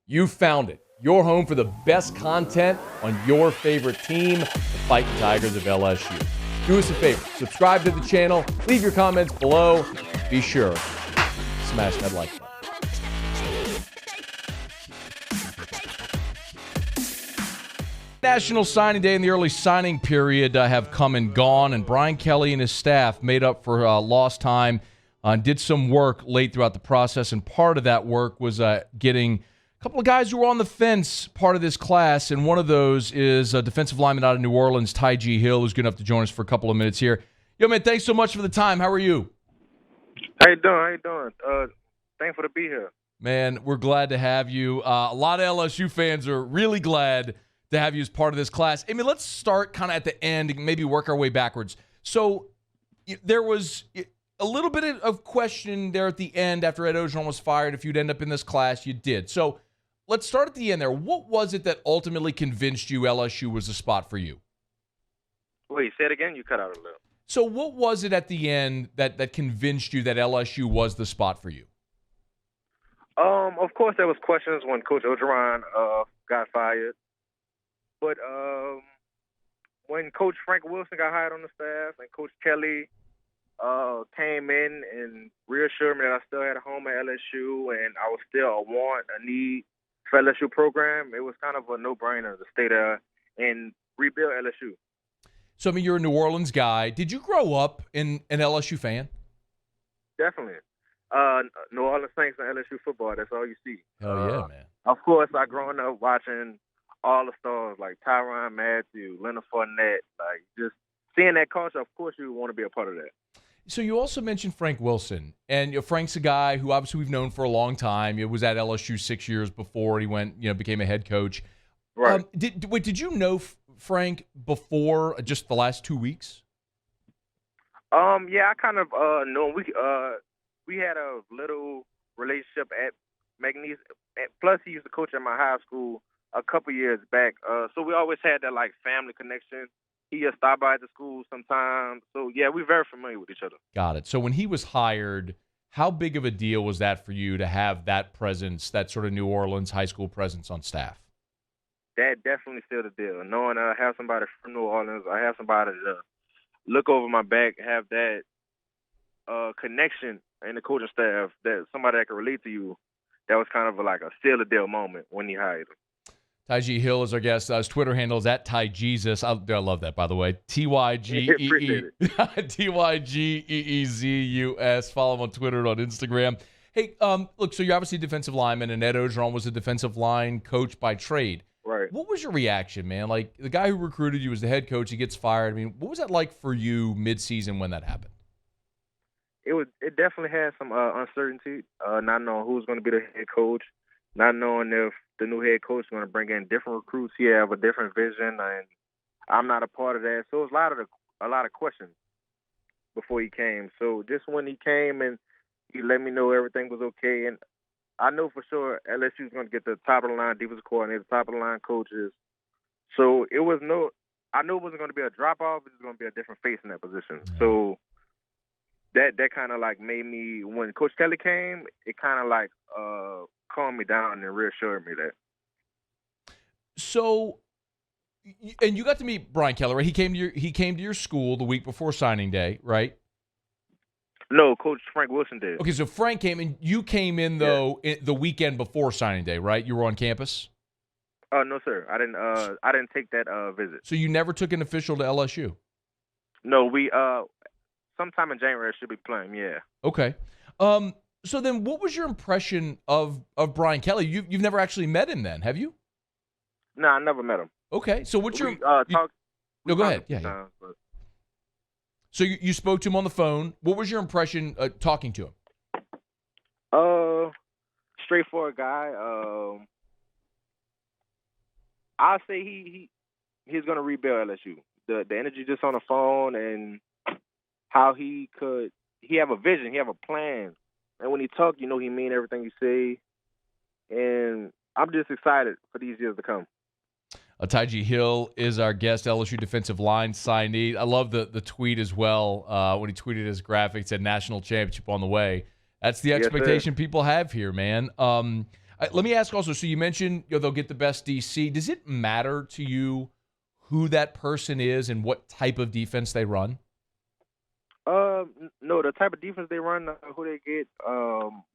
You found it. Your home for the best content on your favorite team, the Fighting Tigers of LSU. Do us a favor. Subscribe to the channel. Leave your comments below. Be sure to smash that like button. National Signing Day and the early signing period have come and gone, and Brian Kelly and his staff made up for lost time and did some work late throughout the process, and part of that work was getting a couple of guys who were on the fence part of this class, and one of those is a defensive lineman out of New Orleans, Tygee Hill, who's good enough to join us for a couple of minutes here. Yo, man, thanks so much for the time. How are you? How you doing? Thankful to be here. Man, we're glad to have you. A lot of LSU fans are really glad to have you as part of this class. I mean, let's start kind of at the end and maybe work our way backwards. So there was a little bit of question there at the end after Ed Orgeron was fired. If you'd end up in this class, you did. So let's start at the end there. What was it that ultimately convinced you LSU was the spot for you? Wait, say it again? You cut out a little. So what was it at the end that convinced you that LSU was the spot for you? Of course, there was questions when Coach Orgeron got fired. But when Coach Frank Wilson got hired on the staff and Coach Kelly came in and reassured me that I still had a home at LSU and I was still a need for LSU program, it was kind of a no-brainer to stay there and rebuild LSU. So, I mean, you're a New Orleans guy. Did you grow up an LSU fan? Definitely. New Orleans Saints and LSU football, that's all you see. Oh, yeah, man. Of course, I grown up watching all the stars like Tyrann Mathieu, Leonard Fournette, like just seeing that culture, of course you want to be a part of that. So you also mentioned Frank Wilson, and Frank's a guy who obviously we've known for a long time. He was at LSU 6 years before he went, became a head coach. Right. Did you know Frank before just the last 2 weeks? Yeah, I kind of know. We had a little relationship at McNeese. Plus, he used to coach at my high school a couple years back. So we always had that like family connection. He just stopped by at the school sometimes. So yeah, we're very familiar with each other. Got it. So when he was hired, how big of a deal was that for you to have that presence, that sort of New Orleans high school presence on staff? That definitely still the deal. Knowing I have somebody from New Orleans, I have somebody to look over my back, have that connection in the coaching staff, that somebody that can relate to you. That was kind of like a seal the deal moment when he hired him. Tygee Hill is our guest. His Twitter handle is @TyGeezus. I love that, by the way. TYGEEZUS. Follow him on Twitter and on Instagram. Hey, look, so you're obviously a defensive lineman, and Ed Orgeron was a defensive line coach by trade. Right. What was your reaction, man? Like, the guy who recruited you was the head coach. He gets fired. I mean, what was that like for you mid-season when that happened? It definitely had some uncertainty, not knowing who's going to be the head coach, not knowing if the new head coach is going to bring in different recruits. He have a different vision, and I'm not a part of that. So it was a lot of questions before he came. So just when he came and he let me know everything was okay, and I know for sure LSU is going to get the top of the line defensive coordinator, top of the line coaches. So I know it wasn't going to be a drop off. It was going to be a different face in that position. So that kind of like made me, when Coach Kelly came, it kind of like calmed me down and reassured me that. So, and you got to meet Brian Kelly, right? He came to your school the week before signing day, right? No, Coach Frank Wilson did. Okay, so Frank came, and you came in though the weekend before signing day, right? You were on campus. No, sir. I didn't take that visit. So you never took an official to LSU? No, we sometime in January I should be playing. Yeah. Okay. So then, what was your impression of Brian Kelly? You've never actually met him, then, have you? No, I never met him. Okay. So what's your talk? No, go ahead. Yeah. Times, but... So you spoke to him on the phone. What was your impression talking to him? Straightforward guy. I'll say he's going to rebuild LSU. The energy just on the phone and how he have a vision, he have a plan. And when he talk, he mean everything he say. And I'm just excited for these years to come. Tygee Hill is our guest, LSU defensive line signee. I love the tweet as well when he tweeted his graphic, said national championship on the way. That's the expectation people have here, man. Let me ask also, so you mentioned they'll get the best DC. Does it matter to you who that person is and what type of defense they run? No, the type of defense they run, who they get,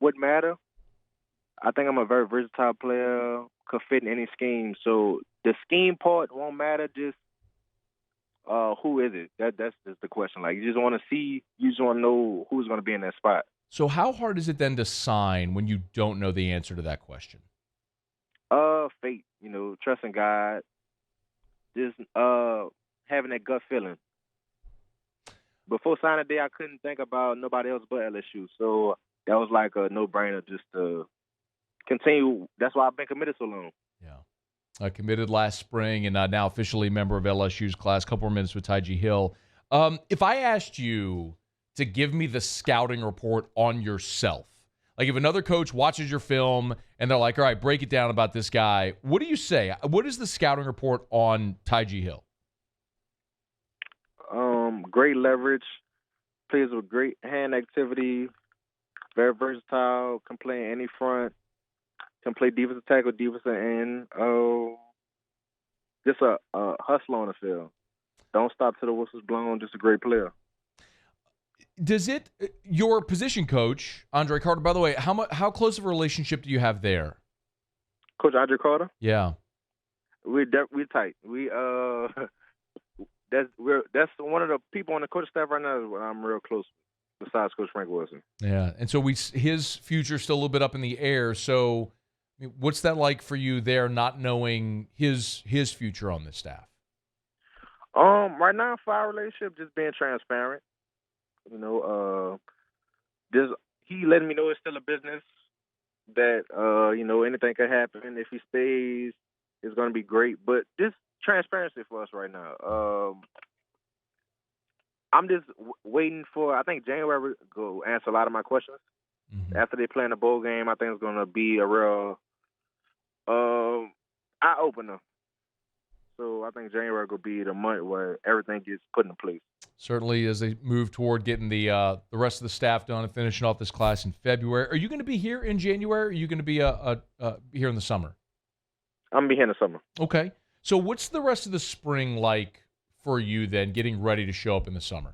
wouldn't matter. I think I'm a very versatile player, could fit in any scheme. So the scheme part won't matter. Just who is it? That's just the question. Like, you just want to see, you just want to know who's going to be in that spot. So how hard is it then to sign when you don't know the answer to that question? Fate. Trusting God. Just having that gut feeling. Before signing day, I couldn't think about nobody else but LSU. So that was like a no-brainer just to continue. That's why I've been committed so long. Yeah. Committed last spring and now officially a member of LSU's class. Couple more minutes with Tygee Hill. If I asked you to give me the scouting report on yourself, like if another coach watches your film and they're like, all right, break it down about this guy, what do you say? What is the scouting report on Tygee Hill? Great leverage, plays with great hand activity, very versatile, can play any front, can play defensive tackle, defensive end. Just a hustler on the field. Don't stop till the whistle's blown. Just a great player. Does it? Your position coach, Andre Carter. By the way, how close of a relationship do you have there? Coach Andre Carter? Yeah, we're tight. That's one of the people on the coaching staff right now that I'm real close with, besides Coach Frank Wilson. Yeah, and so his future's still a little bit up in the air. So, what's that like for you there, not knowing his future on this staff? Right now for our relationship, just being transparent. He letting me know it's still a business. That anything could happen. If he stays, it's gonna be great. But just transparency for us right now. I'm just waiting for. I think January will answer a lot of my questions. Mm-hmm. After they play in the bowl game, I think it's gonna be a real eye opener. So I think January will be the month where everything gets put into place. Certainly, as they move toward getting the rest of the staff done and finishing off this class in February. Are you going to be here in January? Or are you going to be here in the summer? I'm going to be here in the summer. Okay. So what's the rest of the spring like for you then, getting ready to show up in the summer?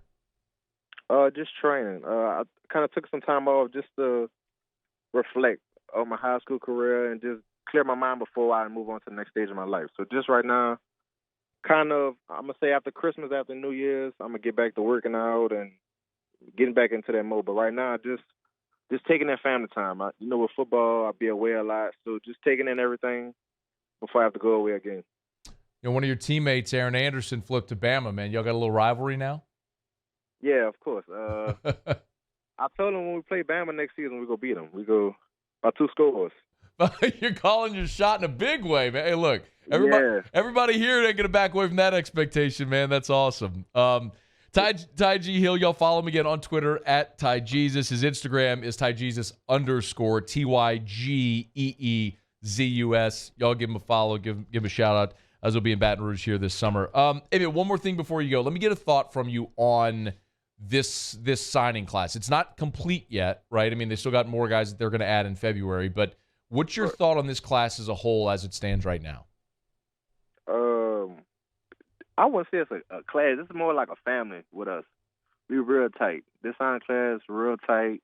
Just training. I kind of took some time off just to reflect on my high school career and just clear my mind before I move on to the next stage of my life. So just right now, I'm going to say after Christmas, after New Year's, I'm going to get back to working out and getting back into that mode. But right now, just taking that family time. With football, I'll be away a lot. So just taking in everything before I have to go away again. One of your teammates, Aaron Anderson, flipped to Bama, man. Y'all got a little rivalry now? Yeah, of course. I told him when we play Bama next season, we go beat them. We go by 2 scores. You're calling your shot in a big way, man. Hey, look, everybody here ain't going to back away from that expectation, man. That's awesome. Tygee Hill, y'all follow him again on Twitter at TyGesus. His Instagram is TyGesus _TYGEEZUS. Y'all give him a follow, give him a shout out as he'll be in Baton Rouge here this summer. Hey, one more thing before you go. Let me get a thought from you on this signing class. It's not complete yet, right? I mean, they still got more guys that they're going to add in February, but what's your thought on this class as a whole as it stands right now? I wouldn't say it's a class. This is more like a family with us. We're real tight. This signing class, real tight.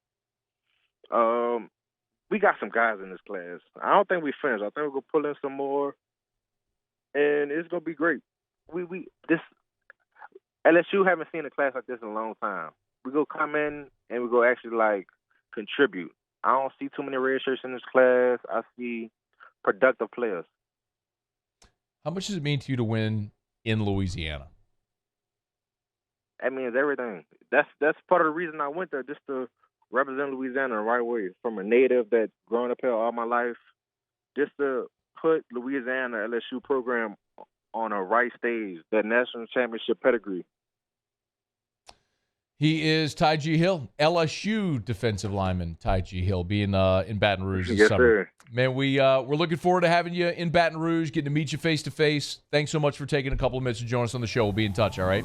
We got some guys in this class. I don't think we finished. I think we're going to pull in some more, and it's going to be great. This LSU haven't seen a class like this in a long time. We're going to come in, and we're going to actually, contribute. I don't see too many red shirts in this class. I see productive players. How much does it mean to you to win in Louisiana? That means everything. That's part of the reason I went there, just to represent Louisiana the right way. From a native that's grown up here all my life, just to put Louisiana LSU program on a right stage, that national championship pedigree. He is Tygee Hill, LSU defensive lineman. Tygee Hill being in Baton Rouge this yes, summer. Sir. Man, we're looking forward to having you in Baton Rouge, getting to meet you face to face. Thanks so much for taking a couple of minutes to join us on the show. We'll be in touch. All right.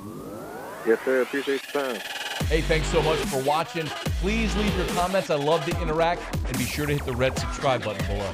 Yes, sir. Appreciate your time. Hey, thanks so much for watching. Please leave your comments. I love to interact, and be sure to hit the red subscribe button below.